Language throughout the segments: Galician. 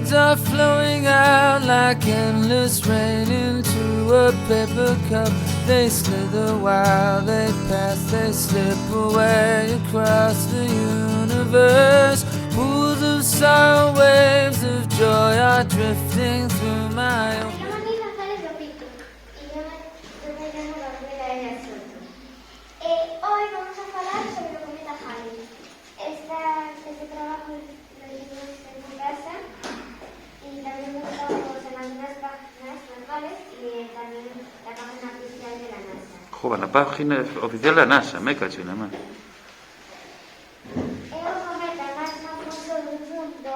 words are flowing out like endless rain into a paper cup. They slither while they pass, they slip away across the universe. Pools of sorrow, waves of joy are drifting through my own. Hoy vamos a hablar sobre el cometa Halley. Este trabajo lo hicimos en mi casa y también lo usamos en algunas páginas normales y también la página oficial de la NASA. Joder, la página oficial de la NASA, me cacho en la mano. É o cometa máis famoso do mundo,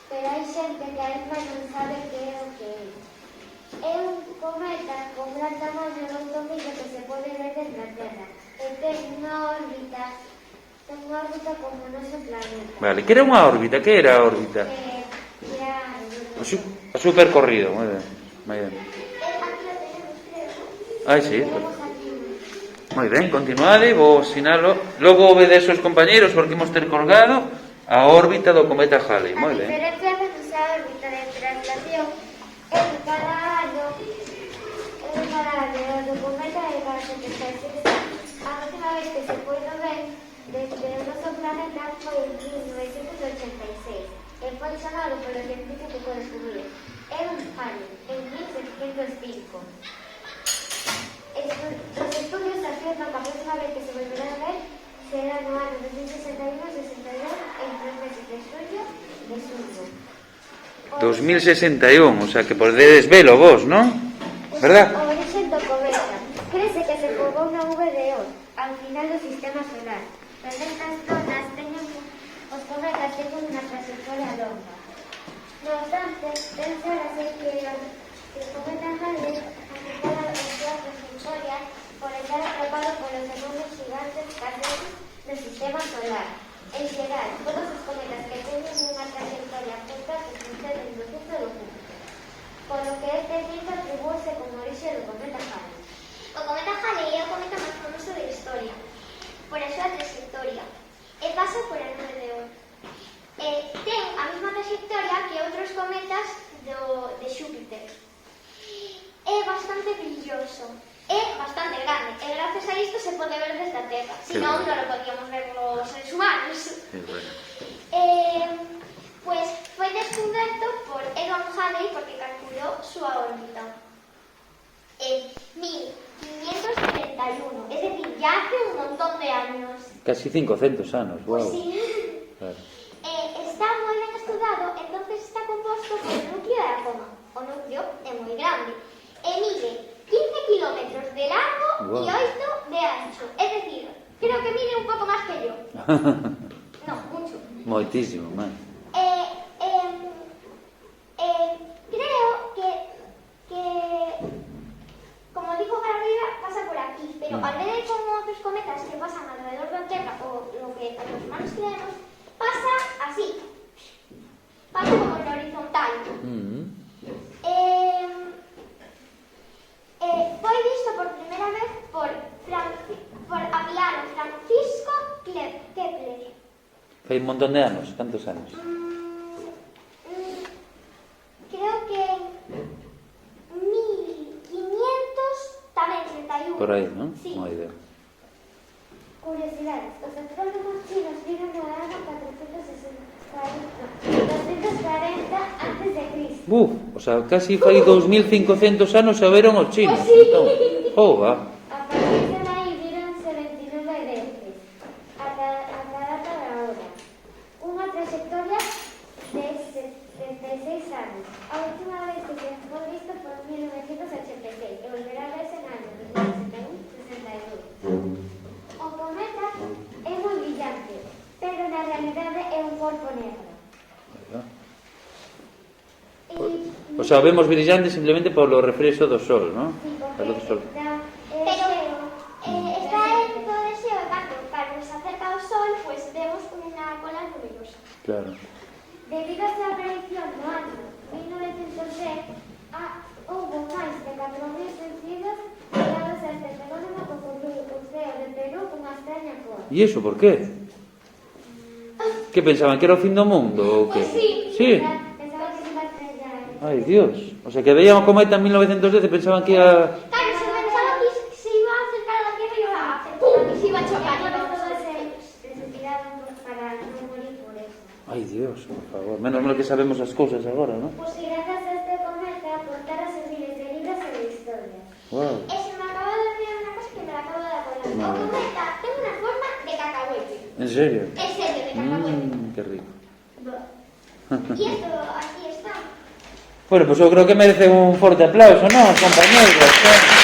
pero hai xente que ainda non sabe que é o que é. É un cometa con gran tamaño non dominio que se pode ver desde a Terra. E ten unha órbita como o noso planeta. Vale, que era unha órbita? Que era a órbita? O supercorrido, moi ben. Moi ben. Aquí lo tenemos, creo. Ai, sí. Moi ben, continuade, vou sinalo. Logo obedezo os compañeiros porque imos ter colgado a órbita do cometa Halley. Moi ben. A diferencia de nuestra órbita de translación é que cada ano do cometa é cada 76 anos. A última vez que se puido ver desde o noso planeta foi en 1986 e foi chamado polo científico que o descubriu, Edwin Halley, en 1705. Los estudios afirman que a próxima vez que se volverá a ver será no ano 2061-62 en 3 meses de xullo de xullo. 2061, o sea que podedes velo vos, non? Verdad? O origen do cometa. Crese que se formou na nube de Oort, ao final do sistema solar. Pero estas zonas os cometas teñen unha trayectoria longa. No obstante, pensárase que o cometa Halley afectara a súa trayectoria por estar atrapado polos enormes gigantes gaseosos do sistema solar. En xeral, todos os cometas que teñen unha trayectoria corta que suceden no centro do mundo. Por lo que este mito atribúese como orixe do cometa Halley. O cometa Halley é o cometa máis famoso da historia, por a súa trayectoria, e pasa por a nube de Oort. Ten a mesma trayectoria que outros cometas de Xúpiter. É bastante brilloso, é bastante grande, e gracias a isto se pode ver desde a Terra, senón non lo podíamos ver los seres humanos. Pues foi descubierto por Edwin Halley porque calculó súa órbita en 1531, es decir, ya hace un montón de años. Casi 500 anos, wow. Pues sí. Claro. Está moi ben estudado, entonces está composto por el núcleo de Atoma. O núcleo é moi grande e mide 15 kilómetros de largo wow. y 8 de ancho. Es decir, creo que mide un poco más que yo. No, mucho. Moitísimo, man. Creo que como dijo para arriba, pasa por aquí, pero al ver como otros cometas que pasan alrededor de la Tierra o lo que los humanos creemos, pasa así, pasa como en horizontal. Fue visto por primera vez por Apiano Francisco Kepler. Fai un montón de anos, cantos anos? Creo que 1500, tamén 31. Por aí, non? Sí. Moi ben. Curiosidades. Os astrónomos chinos viron no ano 240 antes de Cristo. O sea, casi fai 2500 anos xa veron os chinos. Pues sí. Entón, joba. A partir de aí víronse 29 veces, ata a data de ahora. Unha trayectoria de 76 anos. A última vez que se foi visto foi en 1986 e volverá a verse en año 1961-62. O cometa é moi brillante, pero na realidade é un corpo negro. O sea, vemos brillante simplemente polo reflexo do sol, non? Sí, A luz do sol. está en todo deseo e cando nos acerca ao sol, pues vemos unha cola luminosa. Claro. Debido a súa aparición no ano 1910, houve máis de 4.000 sentidos ligados a este fenómeno que ocorreu o ceo de Perú cunha extraña cor. E iso por qué? Que pensaban que era o fin do mundo ou que? Pues sí, Sí. Pensaba que se iba a Ay, Dios. O sea, que veían o cometa en 1910 e pensaban que ia... Claro, se pensaba que se iba a acercar a la Tierra y iba a hacer pum, y se iba a chocar. Y todos se retiraron para no morir por eso. Ay, Dios, por favor. Menos mal que sabemos as cousas agora, ¿no? Pues y gracias a este cometa portaras miles de libros e de historias. Wow. Se me acaba de olvidar una cosa que me la acabo de acordar. O cometa ten una forma de cacahuete. En serio? En serio, de cacahuete. Qué rico. Y esto aquí está. Bueno, pues eu creo que merece un forte aplauso, ¿no, compañeros?